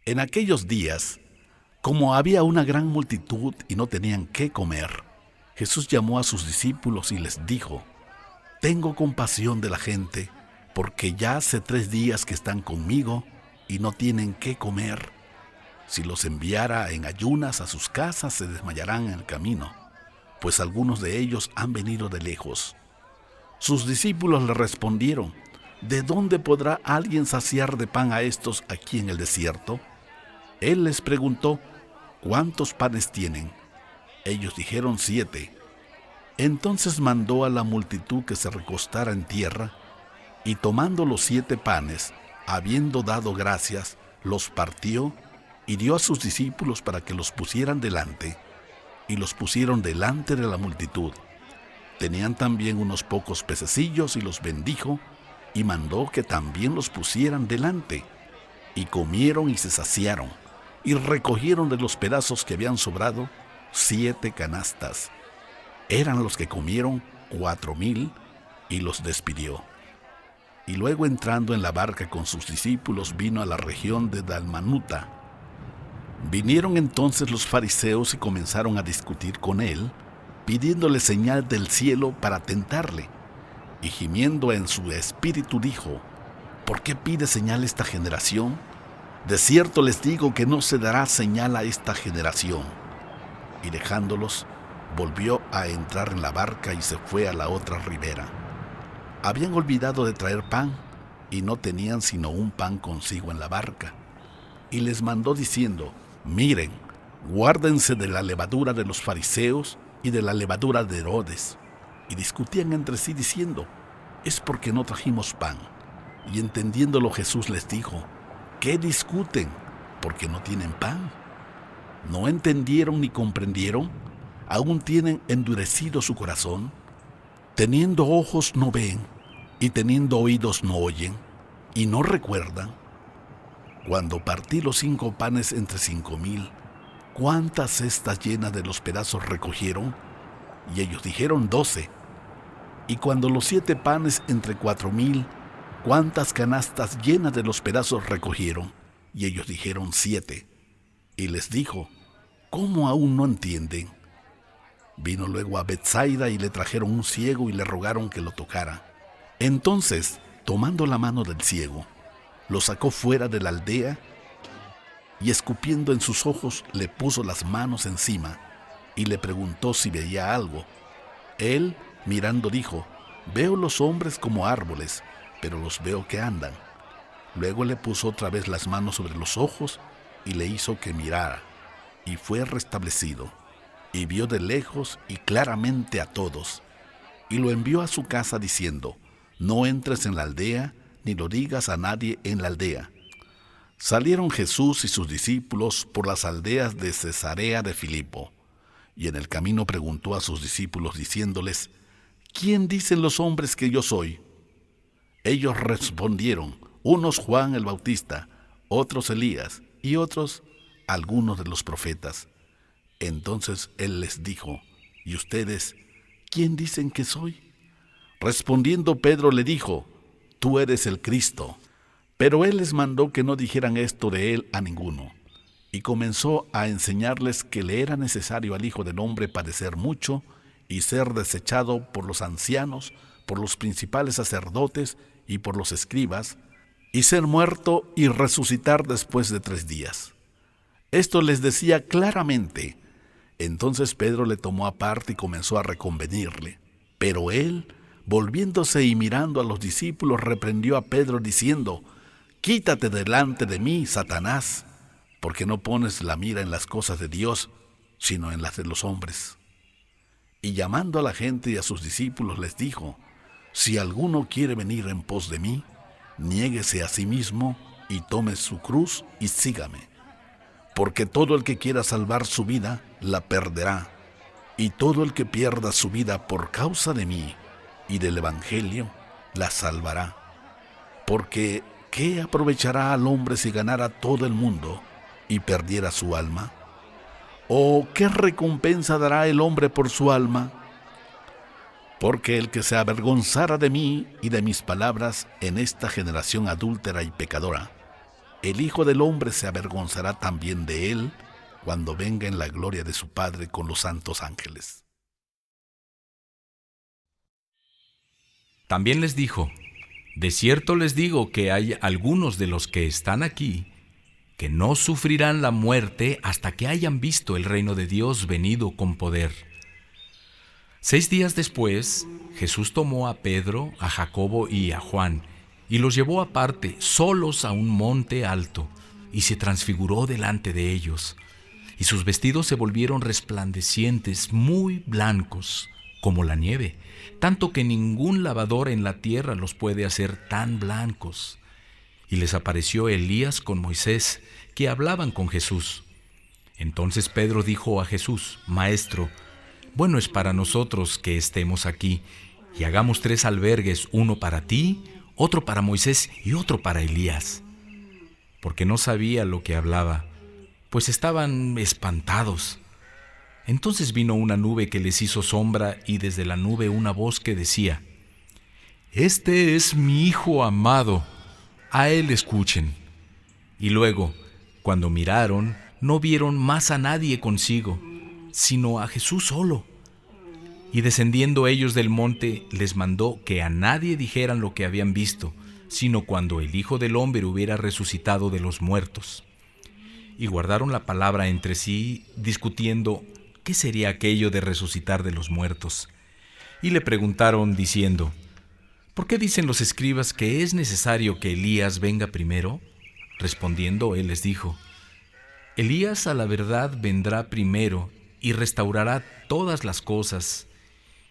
En aquellos días, como había una gran multitud y no tenían qué comer, Jesús llamó a sus discípulos y les dijo: Tengo compasión de la gente, porque ya hace 3 días que están conmigo y no tienen qué comer. Si los enviara en ayunas a sus casas, se desmayarán en el camino, pues algunos de ellos han venido de lejos. Sus discípulos le respondieron: ¿De dónde podrá alguien saciar de pan a estos aquí en el desierto? Él les preguntó: ¿Cuántos panes tienen? Ellos dijeron: 7. Entonces mandó a la multitud que se recostara en tierra, y tomando los 7 panes, habiendo dado gracias, los partió y dio a sus discípulos para que los pusieran delante, y los pusieron delante de la multitud. Tenían también unos pocos pececillos y los bendijo, y mandó que también los pusieran delante, y comieron y se saciaron, y recogieron de los pedazos que habían sobrado 7 canastas. Eran los que comieron 4,000, y los despidió. Y luego, entrando en la barca con sus discípulos, vino a la región de Dalmanuta. Vinieron entonces los fariseos y comenzaron a discutir con él, pidiéndole señal del cielo para tentarle. Y gimiendo en su espíritu dijo: ¿Por qué pide señal esta generación? De cierto les digo que no se dará señal a esta generación. Y dejándolos, volvió a entrar en la barca y se fue a la otra ribera. Habían olvidado de traer pan, y no tenían sino un pan consigo en la barca. Y les mandó diciendo: Miren, guárdense de la levadura de los fariseos y de la levadura de Herodes. Y discutían entre sí diciendo: es porque no trajimos pan. Y entendiéndolo, Jesús les dijo: ¿qué discuten? Porque no tienen pan. ¿No entendieron ni comprendieron? ¿Aún tienen endurecido su corazón? Teniendo ojos no ven, y teniendo oídos no oyen, y no recuerdan. Cuando partí los 5 panes entre 5,000, ¿cuántas cestas llenas de los pedazos recogieron? Y ellos dijeron: 12. Y cuando los 7 panes entre 4,000, ¿cuántas canastas llenas de los pedazos recogieron? Y ellos dijeron: 7. Y les dijo: ¿cómo aún no entienden? Vino luego a Betsaida y le trajeron un ciego y le rogaron que lo tocara. Entonces, tomando la mano del ciego, lo sacó fuera de la aldea y, escupiendo en sus ojos, le puso las manos encima y le preguntó si veía algo. Él, mirando, dijo: veo los hombres como árboles, pero los veo que andan. Luego le puso otra vez las manos sobre los ojos y le hizo que mirara, y fue restablecido, y vio de lejos y claramente a todos. Y lo envió a su casa diciendo: no entres en la aldea, ni lo digas a nadie en la aldea. Salieron Jesús y sus discípulos por las aldeas de Cesarea de Filipo, y en el camino preguntó a sus discípulos diciéndoles: ¿quién dicen los hombres que yo soy? Ellos respondieron: unos Juan el Bautista, otros Elías, y otros algunos de los profetas. Entonces él les dijo: ¿y ustedes quién dicen que soy? Respondiendo Pedro le dijo: tú eres el Cristo. Pero él les mandó que no dijeran esto de él a ninguno, y comenzó a enseñarles que le era necesario al Hijo del Hombre padecer mucho y ser desechado por los ancianos, por los principales sacerdotes y por los escribas, y ser muerto y resucitar después de 3 días. Esto les decía claramente. Entonces Pedro le tomó aparte y comenzó a reconvenirle. Pero él, volviéndose y mirando a los discípulos, reprendió a Pedro diciendo: quítate delante de mí, Satanás, porque no pones la mira en las cosas de Dios, sino en las de los hombres. Y llamando a la gente y a sus discípulos les dijo: si alguno quiere venir en pos de mí, niéguese a sí mismo y tome su cruz y sígame. Porque todo el que quiera salvar su vida, la perderá, y todo el que pierda su vida por causa de mí y del Evangelio, la salvará. Porque ¿qué aprovechará al hombre si ganara todo el mundo y perdiera su alma? ¿O qué recompensa dará el hombre por su alma? Porque el que se avergonzara de mí y de mis palabras en esta generación adúltera y pecadora, el Hijo del Hombre se avergonzará también de él cuando venga en la gloria de su Padre con los santos ángeles. También les dijo: de cierto les digo que hay algunos de los que están aquí que no sufrirán la muerte hasta que hayan visto el reino de Dios venido con poder. 6 días después, Jesús tomó a Pedro, a Jacobo y a Juan, y los llevó aparte, solos a un monte alto, y se transfiguró delante de ellos. Y sus vestidos se volvieron resplandecientes, muy blancos, como la nieve, tanto que ningún lavador en la tierra los puede hacer tan blancos. Y les apareció Elías con Moisés, que hablaban con Jesús. Entonces Pedro dijo a Jesús: Maestro, bueno es para nosotros que estemos aquí, y hagamos 3 albergues, uno para ti, otro para Moisés y otro para Elías. Porque no sabía lo que hablaba, pues estaban espantados. Entonces vino una nube que les hizo sombra, y desde la nube una voz que decía: Este es mi Hijo amado, a él escuchen. Y luego, cuando miraron, no vieron más a nadie consigo, sino a Jesús solo. Y descendiendo ellos del monte, les mandó que a nadie dijeran lo que habían visto, sino cuando el Hijo del Hombre hubiera resucitado de los muertos. Y guardaron la palabra entre sí, discutiendo qué sería aquello de resucitar de los muertos. Y le preguntaron diciendo: ¿por qué dicen los escribas que es necesario que Elías venga primero? Respondiendo, él les dijo: Elías a la verdad vendrá primero y restaurará todas las cosas.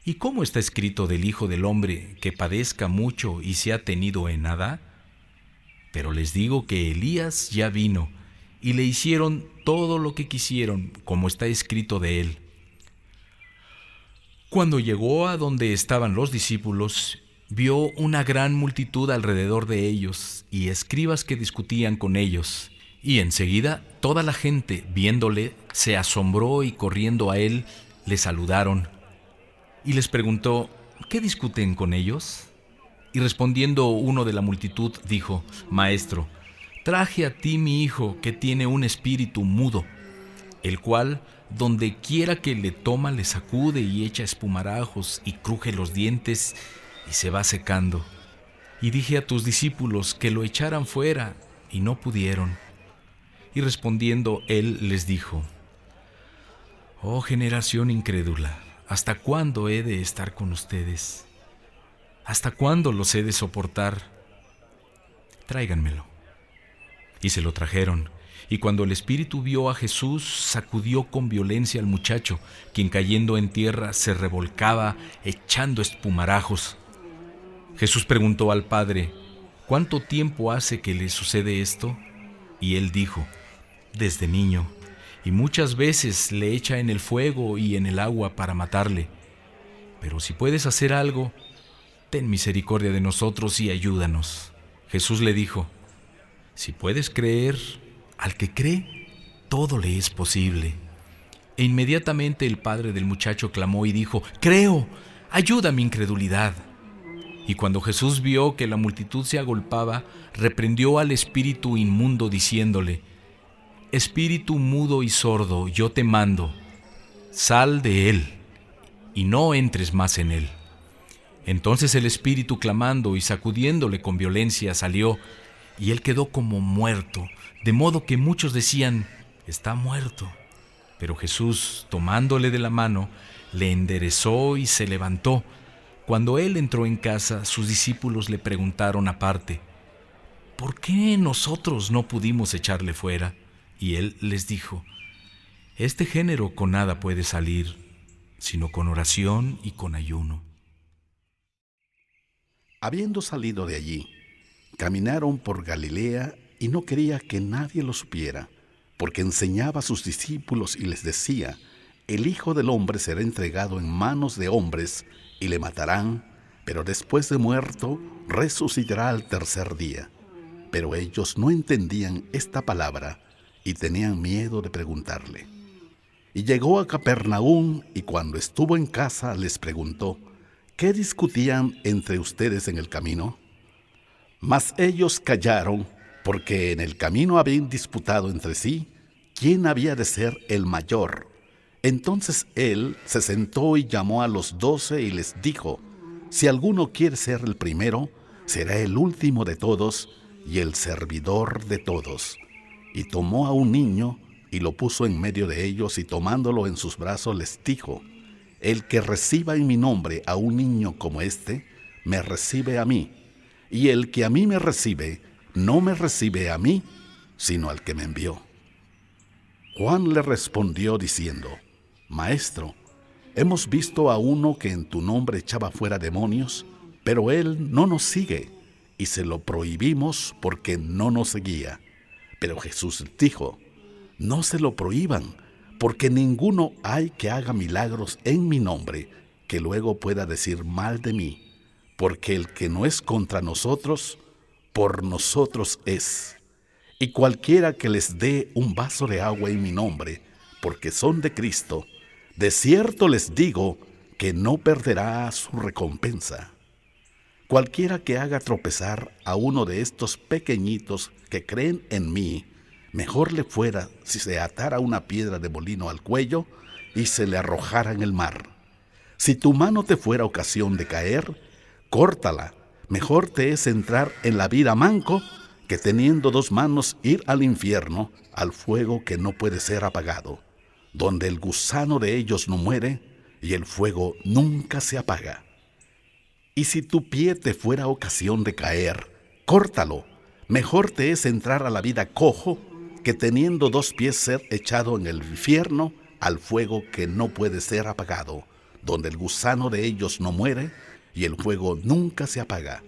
¿Y cómo está escrito del Hijo del Hombre que padezca mucho y sea tenido en nada? Pero les digo que Elías ya vino, y le hicieron todo lo que quisieron, como está escrito de él. Cuando llegó a donde estaban los discípulos, vio una gran multitud alrededor de ellos y escribas que discutían con ellos. Y enseguida toda la gente, viéndole, se asombró y corriendo a él, le saludaron. Y les preguntó: ¿qué discuten con ellos? Y respondiendo uno de la multitud dijo: Maestro, traje a ti mi hijo que tiene un espíritu mudo, el cual donde quiera que le toma le sacude y echa espumarajos y cruje los dientes y se va secando. Y dije a tus discípulos que lo echaran fuera y no pudieron. Y respondiendo él les dijo: Oh generación incrédula, ¿hasta cuándo he de estar con ustedes? ¿Hasta cuándo los he de soportar? Tráiganmelo. Y se lo trajeron. Y cuando el espíritu vio a Jesús, sacudió con violencia al muchacho, quien cayendo en tierra se revolcaba echando espumarajos. Jesús preguntó al padre: ¿cuánto tiempo hace que le sucede esto? Y él dijo: desde niño, y muchas veces le echa en el fuego y en el agua para matarle. Pero si puedes hacer algo, ten misericordia de nosotros y ayúdanos. Jesús le dijo: si puedes creer, al que cree, todo le es posible. E inmediatamente el padre del muchacho clamó y dijo: creo, ayuda mi incredulidad. Y cuando Jesús vio que la multitud se agolpaba, reprendió al espíritu inmundo diciéndole: espíritu mudo y sordo, yo te mando, sal de él y no entres más en él. Entonces el espíritu, clamando y sacudiéndole con violencia, salió, y él quedó como muerto, de modo que muchos decían: está muerto. Pero Jesús, tomándole de la mano, le enderezó y se levantó. Cuando él entró en casa, sus discípulos le preguntaron aparte: ¿por qué nosotros no pudimos echarle fuera? Y él les dijo: este género con nada puede salir, sino con oración y con ayuno. Habiendo salido de allí, caminaron por Galilea, y no quería que nadie lo supiera, porque enseñaba a sus discípulos y les decía: el Hijo del Hombre será entregado en manos de hombres, y le matarán, pero después de muerto resucitará al tercer día. Pero ellos no entendían esta palabra, y tenían miedo de preguntarle. Y llegó a Capernaum, y cuando estuvo en casa les preguntó: ¿qué discutían entre ustedes en el camino? Mas ellos callaron, porque en el camino habían disputado entre sí quién había de ser el mayor. Entonces él se sentó y llamó a los 12 y les dijo: si alguno quiere ser el primero, será el último de todos y el servidor de todos. Y tomó a un niño y lo puso en medio de ellos, y tomándolo en sus brazos les dijo: el que reciba en mi nombre a un niño como este, me recibe a mí, y el que a mí me recibe, no me recibe a mí, sino al que me envió. Juan le respondió diciendo: Maestro, hemos visto a uno que en tu nombre echaba fuera demonios, pero él no nos sigue, y se lo prohibimos porque no nos seguía. Pero Jesús dijo: no se lo prohíban, porque ninguno hay que haga milagros en mi nombre, que luego pueda decir mal de mí, porque el que no es contra nosotros, por nosotros es. Y cualquiera que les dé un vaso de agua en mi nombre, porque son de Cristo, de cierto les digo que no perderá su recompensa. Cualquiera que haga tropezar a uno de estos pequeñitos que creen en mí, mejor le fuera si se atara una piedra de molino al cuello y se le arrojara en el mar. Si tu mano te fuera ocasión de caer, córtala. Mejor te es entrar en la vida manco que teniendo 2 manos ir al infierno, al fuego que no puede ser apagado, donde el gusano de ellos no muere y el fuego nunca se apaga. Y si tu pie te fuera ocasión de caer, córtalo. Mejor te es entrar a la vida cojo que teniendo 2 pies ser echado en el infierno, al fuego que no puede ser apagado, donde el gusano de ellos no muere y el fuego nunca se apaga.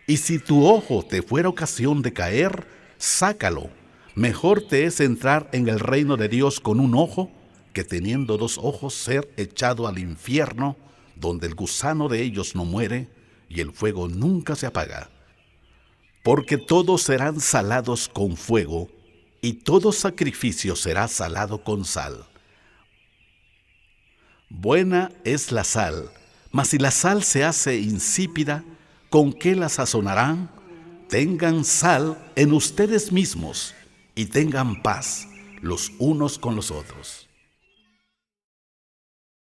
Y si tu ojo te fuera ocasión de caer, sácalo. Mejor te es entrar en el reino de Dios con un ojo, que teniendo 2 ojos ser echado al infierno, donde el gusano de ellos no muere y el fuego nunca se apaga. Porque todos serán salados con fuego, y todo sacrificio será salado con sal. Buena es la sal, mas si la sal se hace insípida, ¿con qué la sazonarán? Tengan sal en ustedes mismos y tengan paz los unos con los otros.